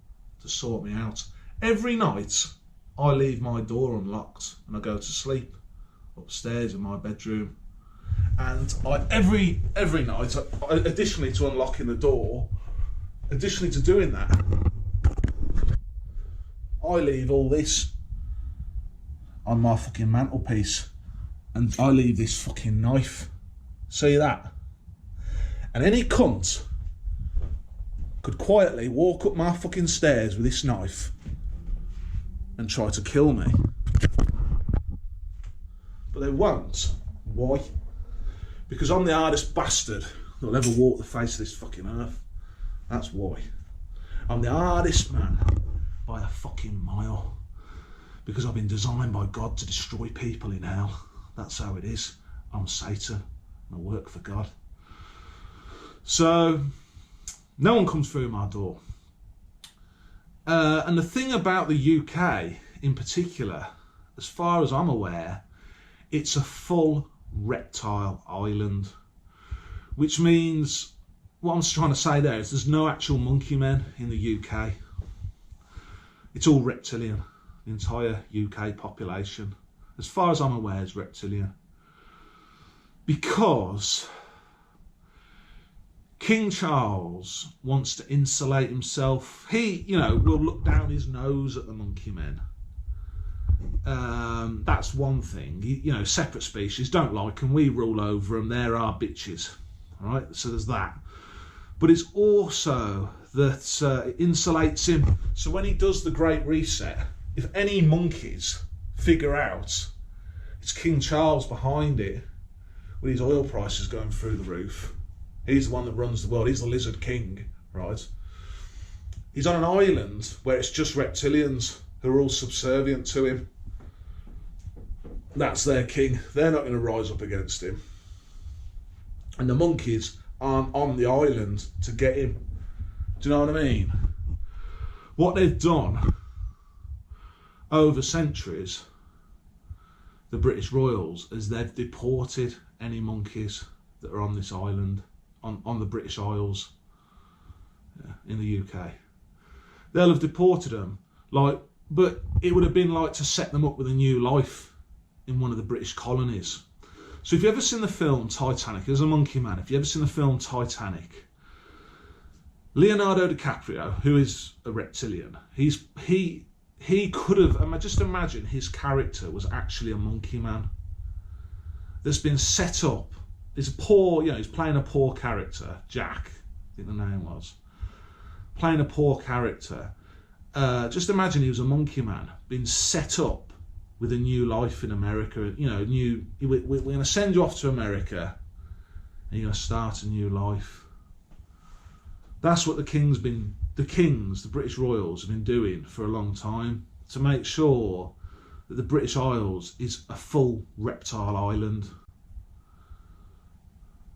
to sort me out. Every night I leave my door unlocked and I go to sleep upstairs in my bedroom. And every night, additionally to unlocking the door, additionally to doing that, I leave all this on my fucking mantelpiece, and I leave this fucking knife. See that? And any cunt could quietly walk up my fucking stairs with this knife and try to kill me. But they won't. Why? Because I'm the hardest bastard that'll ever walk the face of this fucking earth. That's why. I'm the hardest man by a fucking mile. Because I've been designed by God to destroy people in hell. That's how it is. I'm Satan and I work for God. So no one comes through my door. And the thing about the UK in particular, as far as I'm aware, it's a full reptile island, which means, what I'm trying to say there is there's no actual monkey men in the UK. It's all reptilian. The entire UK population, as far as I'm aware, is reptilian. Because King Charles wants to insulate himself. He, will look down his nose at the monkey men. That's one thing. Separate species, don't like them. We rule over them. They're our bitches. All right, so there's that. But it's also that it insulates him. So when he does the Great Reset, if any monkeys figure out it's King Charles behind it, with his oil prices going through the roof, he's the one that runs the world. He's the lizard king, right? He's on an island where it's just reptilians who are all subservient to him. That's their king. They're not going to rise up against him. And the monkeys aren't on the island to get him. Do you know what I mean? What they've done over centuries, the British royals, is they've deported any monkeys that are on this island, on the British Isles, in the UK. They'll have deported them, but it would have been like to set them up with a new life in one of the British colonies. So if you've ever seen the film Titanic, there's a monkey man. If you've ever seen the film Titanic, Leonardo DiCaprio, who is a reptilian, he could have, just imagine his character was actually a monkey man that's been set up. He's he's playing a poor character, Jack, I think the name was, playing a poor character. Just imagine he was a monkey man being set up with a new life in America. We're going to send you off to America and you're going to start a new life. That's what the British royals have been doing for a long time, to make sure that the British Isles is a full reptile island.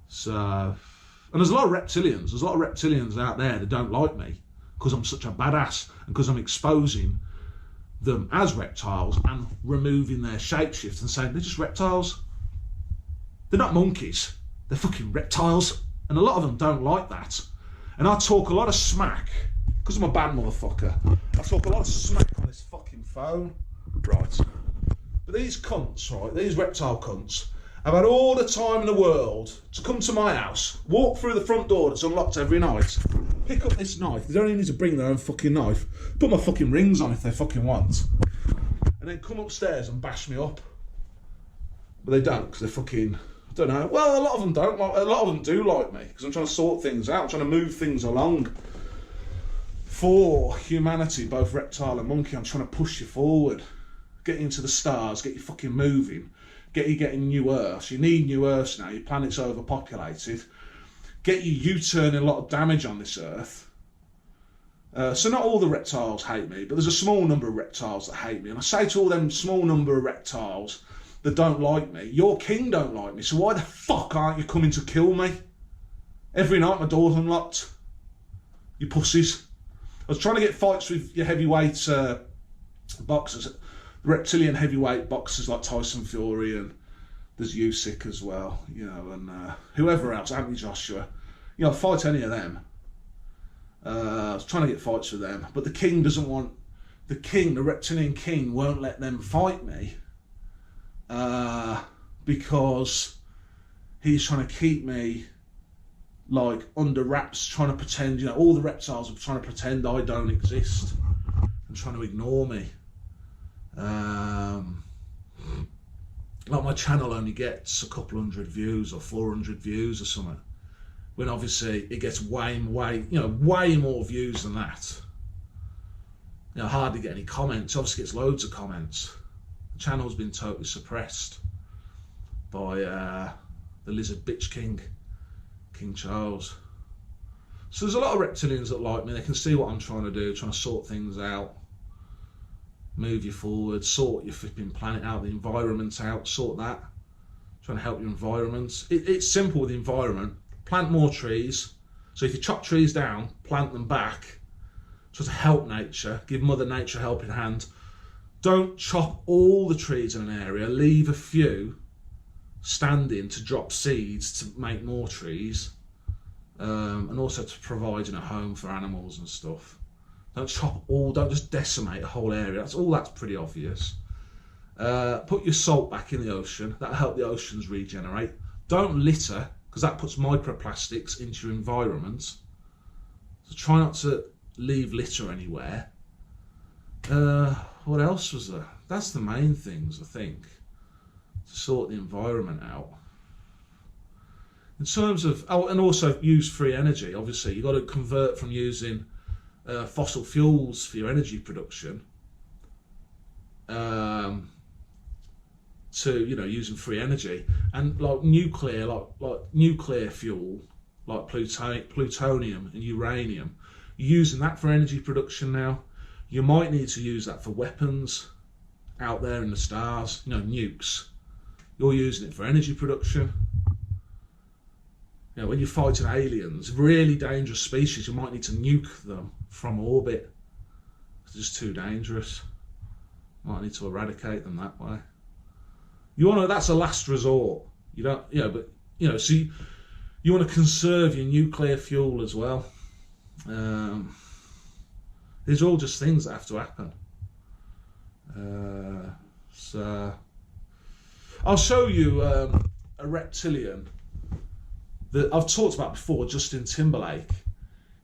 So, and there's a lot of reptilians out there that don't like me because I'm such a badass and because I'm exposing them as reptiles and removing their shapeshift and saying they're just reptiles. They're not monkeys, they're fucking reptiles. And a lot of them don't like that. And I talk a lot of smack, because I'm a bad motherfucker, I talk a lot of smack on this fucking phone, right? But these cunts, right, these reptile cunts, have had all the time in the world to come to my house, walk through the front door that's unlocked every night, pick up this knife, they don't even need to bring their own fucking knife, put my fucking rings on if they fucking want, and then come upstairs and bash me up. But they don't, because they're fucking, I don't know, well, a lot of them don't, a lot of them do like me, because I'm trying to sort things out, I'm trying to move things along for humanity, both reptile and monkey. I'm trying to push you forward, get you into the stars, get you fucking moving, get you getting new Earths. You need new Earths now, your planet's overpopulated, get you U-turning a lot of damage on this Earth. So not all the reptiles hate me, but there's a small number of reptiles that hate me. And I say to all them small number of reptiles that don't like me, your king don't like me, so why the fuck aren't you coming to kill me? Every night my door's unlocked. You pussies. I was trying to get fights with your heavyweight boxers, reptilian heavyweight boxers like Tyson Fury, and there's Usyk as well, and whoever else, Anthony Joshua. Fight any of them. I was trying to get fights with them, but the king doesn't want, the reptilian king won't let them fight me because he's trying to keep me like under wraps, trying to pretend, all the reptiles are trying to pretend I don't exist and trying to ignore me. Like my channel only gets a couple hundred views or 400 views or something, when obviously it gets way more views than that. Hardly get any comments. Obviously gets loads of comments. The channel's been totally suppressed by the lizard bitch king, King Charles. So there's a lot of reptilians that like me. They can see what I'm trying to do, trying to sort things out, move you forward, sort your flipping planet out, the environment out, sort that, trying to help your environment. It's simple with the environment. Plant more trees, So if you chop trees down, plant them back, try to help nature, give Mother Nature a helping hand. Don't chop all the trees in an area, leave a few standing to drop seeds to make more trees, and also to provide a home for animals and stuff. Don't chop all, don't just decimate a whole area. That's pretty obvious. Put your salt back in the ocean. That'll help the oceans regenerate. Don't litter, because that puts microplastics into your environment. So try not to leave litter anywhere. What else was there? That's the main things, I think, to sort the environment out. In terms of, and also use free energy. Obviously, you've got to convert from using fossil fuels for your energy production to using free energy, and like nuclear, like nuclear fuel, like plutonium and uranium. You're using that for energy production now. You might need to use that for weapons out there in the stars, nukes. You're using it for energy production. When you're fighting aliens, really dangerous species, you might need to nuke them from orbit. It's just too dangerous. Might need to eradicate them that way. That's a last resort. You don't, so you want to conserve your nuclear fuel as well. These are all just things that have to happen. So I'll show you a reptilian that I've talked about before, Justin Timberlake.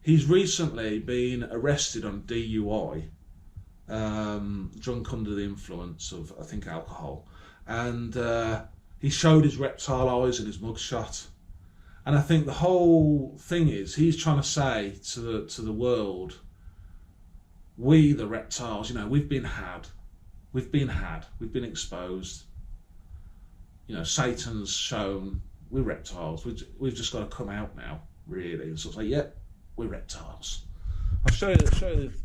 He's recently been arrested on DUI, drunk under the influence of, I think, alcohol. And he showed his reptile eyes in his mugshot. And I think the whole thing is, he's trying to say to the world, we, the reptiles, we've been had. We've been exposed. Satan's shown we're reptiles. We've just got to come out now, really. And sort of say, yeah, we're reptiles. I'll show you the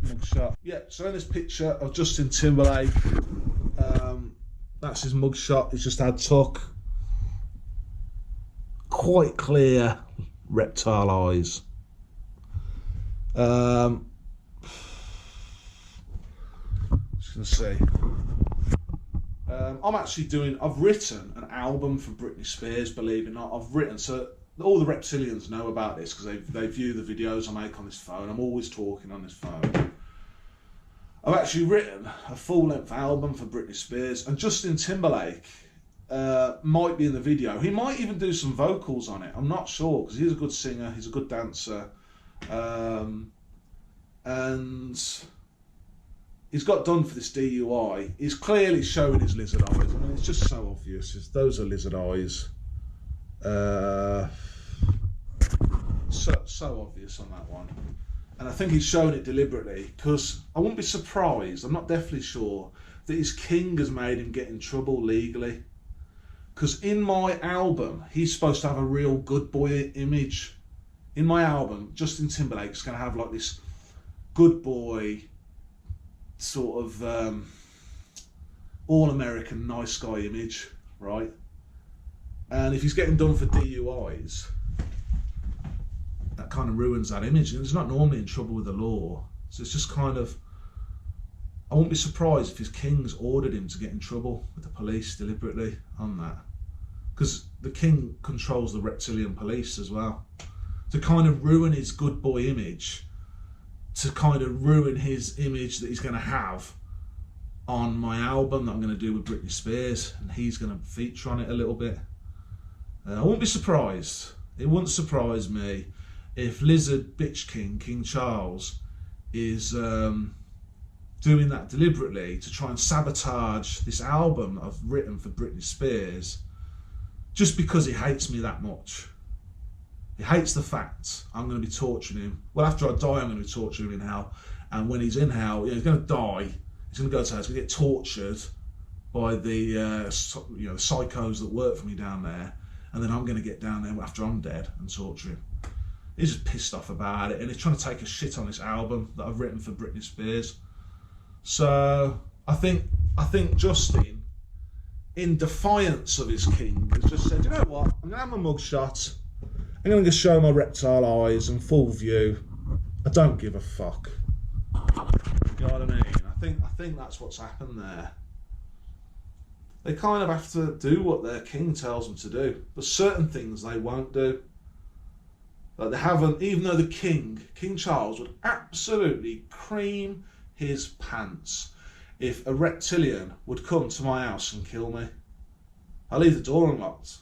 mugshot. Yeah, so in this picture of Justin Timberlake, that's his mugshot. He's just had tuck. Quite clear reptile eyes. Just gonna see. I've written an album for Britney Spears, believe it or not. So all the reptilians know about this because they view the videos I make on this phone. I'm always talking on this phone. I've actually written a full-length album for Britney Spears, and Justin Timberlake might be in the video. He might even do some vocals on it. I'm not sure, because he's a good singer, he's a good dancer, and he's got done for this DUI. He's clearly showing his lizard eyes. I mean, it's just so obvious. Those are lizard eyes. So obvious on that one. And I think he's shown it deliberately, because I wouldn't be surprised, I'm not definitely sure, that his king has made him get in trouble legally. Because in my album, he's supposed to have a real good boy image. In my album, Justin Timberlake's going to have like this good boy, sort of all-American nice guy image, right? And if he's getting done for DUIs, that kind of ruins that image. And he's not normally in trouble with the law. So it's just kind of, I wouldn't be surprised if his king's ordered him to get in trouble with the police deliberately on that. Because the king controls the reptilian police as well. To kind of ruin his good boy image, to kind of ruin his image that he's going to have on my album that I'm going to do with Britney Spears, and he's going to feature on it a little bit. I wouldn't be surprised. It wouldn't surprise me if Lizard Bitch King Charles, is doing that deliberately to try and sabotage this album I've written for Britney Spears, just because he hates me that much. He hates the fact I'm going to be torturing him. Well, after I die, I'm going to be torturing him in hell. And when he's in hell, he's going to die. He's going to go to hell. He's going to get tortured by the psychos that work for me down there. And then I'm going to get down there after I'm dead and torture him. He's just pissed off about it, and he's trying to take a shit on this album that I've written for Britney Spears. So I think Justin, in defiance of his king, has just said, you know what, I'm going to have my mugshot, I'm going to show my reptile eyes and full view. I don't give a fuck. You know what I mean? I think that's what's happened there. They kind of have to do what their king tells them to do, but certain things they won't do. Like they haven't, even though the King Charles would absolutely cream his pants if a reptilian would come to my house and kill me. I leave the door unlocked.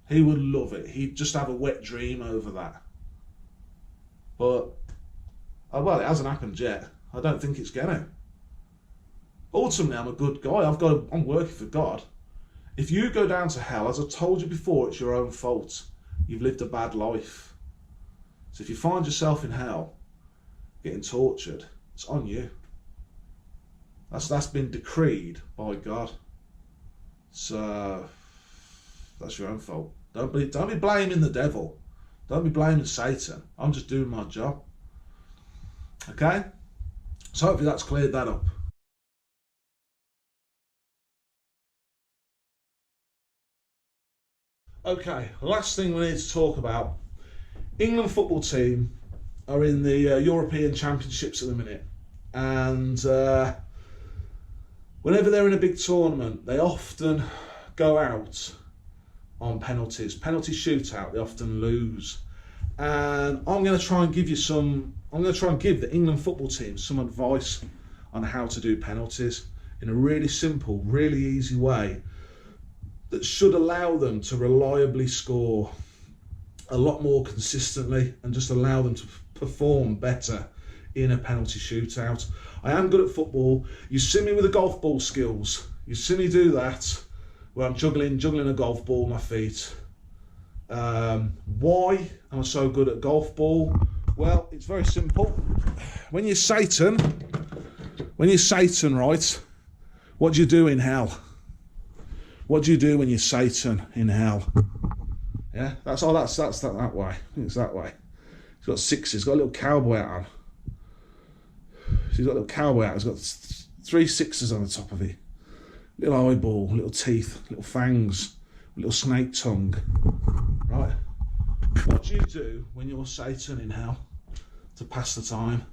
He would love it. He'd just have a wet dream over that. But, well, it hasn't happened yet. I don't think it's gonna. Ultimately, I'm a good guy. I'm working for God. If you go down to hell, as I told you before, it's your own fault. You've lived a bad life. So if you find yourself in hell, getting tortured, it's on you. That's been decreed by God. So that's your own fault. Don't be blaming the devil. Don't be blaming Satan. I'm just doing my job. Okay? So hopefully that's cleared that up. Okay, last thing we need to talk about. England football team are in the European Championships at the minute, and whenever they're in a big tournament, they often go out on penalties. Penalty shootout, they often lose. And I'm going to try and give the England football team some advice on how to do penalties in a really simple, really easy way that should allow them to reliably score a lot more consistently and just allow them to perform better in a penalty shootout. I am good at football. You see me with the golf ball skills. You see me do that where I'm juggling a golf ball with my feet. Why am I so good at golf ball? Well, it's very simple. When you're Satan, right, what do you do in hell? What do you do when you're Satan in hell? Yeah, that's that way. I think it's that way. He's got sixes. He's got a little cowboy hat on. He's got a little cowboy hat. He's got 3 sixes on the top of it. Little eyeball, little teeth, little fangs, little snake tongue. Right. What do you do when you're Satan in hell to pass the time?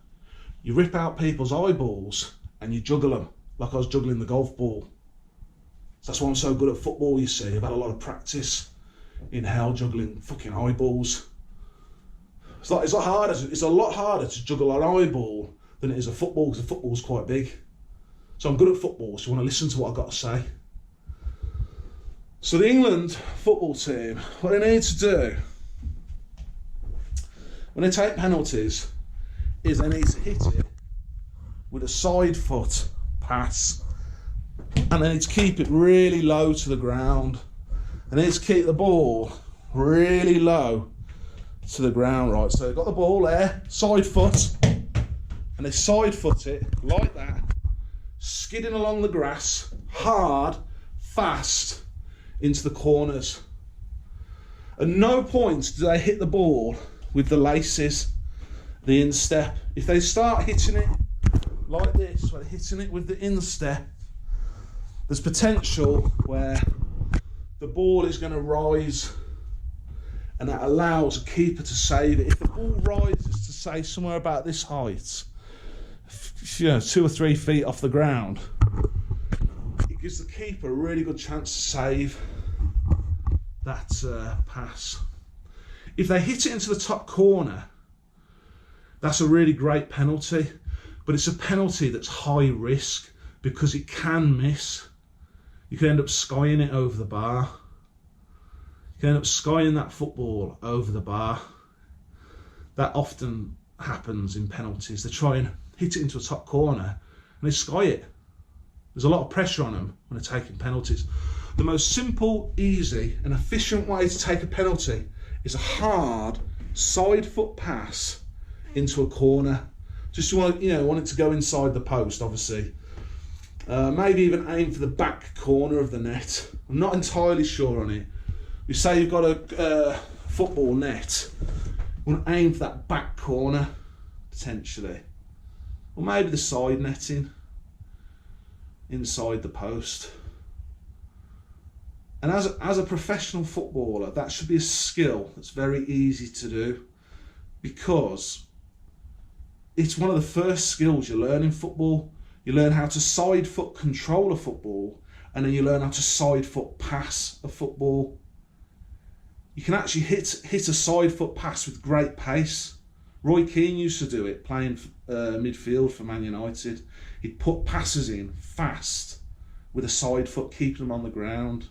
You rip out people's eyeballs and you juggle them like I was juggling the golf ball. So that's why I'm so good at football, you see. I've had a lot of practice in hell juggling fucking eyeballs. It's a lot harder to juggle an eyeball than it is a football, because the football's quite big. So I'm good at football, so you want to listen to what I've got to say. So the England football team, what they need to do when they take penalties is they need to hit it with a side foot pass, and they need to keep it really low to the ground. They need to keep the ball really low to the ground, right? So they've got the ball there, side foot, and they side foot it like that, skidding along the grass, hard, fast, into the corners. At no point do they hit the ball with the laces, the instep. If they start hitting it like this, where they're hitting it with the instep, there's potential where the ball is going to rise, and that allows a keeper to save it. If the ball rises to, say, somewhere about this height, 2 or 3 feet off the ground, it gives the keeper a really good chance to save that pass. If they hit it into the top corner, that's a really great penalty, but it's a penalty that's high risk because it can miss. You can end up skying it over the bar. You can end up skying that football over the bar. That often happens in penalties. They try and hit it into a top corner and they sky it. There's a lot of pressure on them when they're taking penalties. The most simple, easy and efficient way to take a penalty is a hard side foot pass into a corner. Just want it to go inside the post, obviously. Maybe even aim for the back corner of the net. I'm not entirely sure on it. You say you've got a football net, you want to aim for that back corner, potentially. Or maybe the side netting, inside the post. And as a professional footballer, that should be a skill that's very easy to do, because it's one of the first skills you learn in football. You learn how to side foot control a football, and then you learn how to side foot pass a football. You can actually hit a side foot pass with great pace. Roy Keane used to do it, playing midfield for Man United. He'd put passes in fast with a side foot, keeping them on the ground.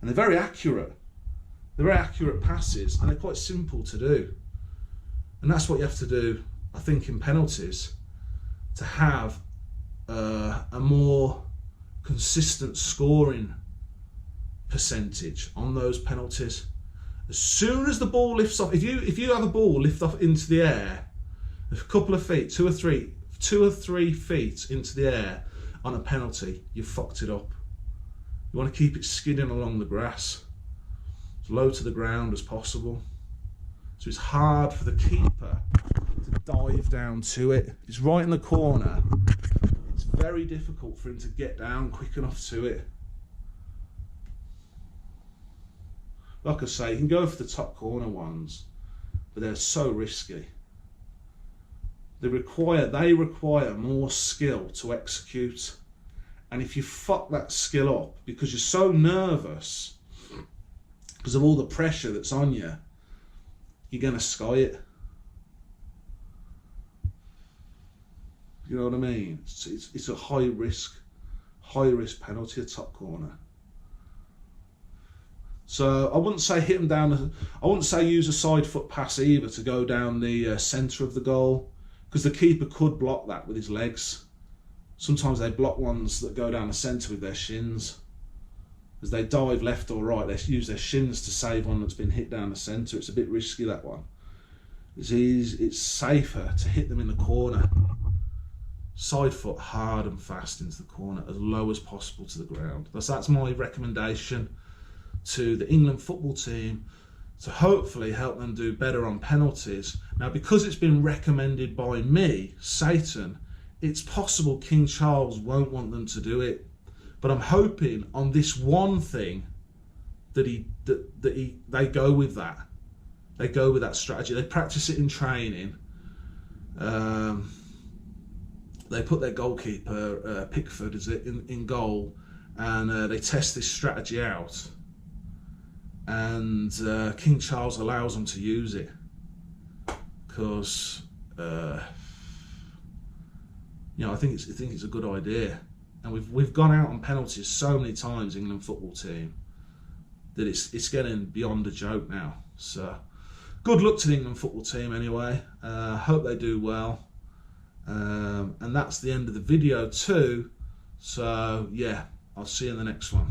And they're very accurate. They're very accurate passes, and they're quite simple to do. And that's what you have to do, I think, in penalties, to have a more consistent scoring percentage on those penalties. As soon as the ball lifts off, if you have a ball lift off into the air, a couple of feet, two or three feet into the air on a penalty, you've fucked it up. You want to keep it skidding along the grass, as low to the ground as possible. So it's hard for the keeper to dive down to it. If it's right in the corner, it's very difficult for him to get down quick enough to it. Like I say, you can go for the top corner ones, but they're so risky. They require more skill to execute. And if you fuck that skill up because you're so nervous because of all the pressure that's on you, you're going to sky it. You know what I mean? It's a high risk penalty, a top corner. So I wouldn't say hit them down. I wouldn't say use a side foot pass either to go down the centre of the goal, because the keeper could block that with his legs. Sometimes they block ones that go down the centre with their shins. As they dive left or right, they use their shins to save one that's been hit down the centre. It's a bit risky, that one. It's safer to hit them in the corner. Side foot hard and fast into the corner, as low as possible to the ground. That's my recommendation to the England football team, to hopefully help them do better on penalties. Now, because it's been recommended by me, Satan, it's possible King Charles won't want them to do it. But I'm hoping on this one thing that they go with that. They go with that strategy. They practice it in training. They put their goalkeeper, Pickford, in goal, and they test this strategy out. And King Charles allows them to use it because I think it's a good idea. And we've gone out on penalties so many times, England football team, that it's getting beyond a joke now. So good luck to the England football team anyway. Hope they do well. And that's the end of the video too. So yeah, I'll see you in the next one.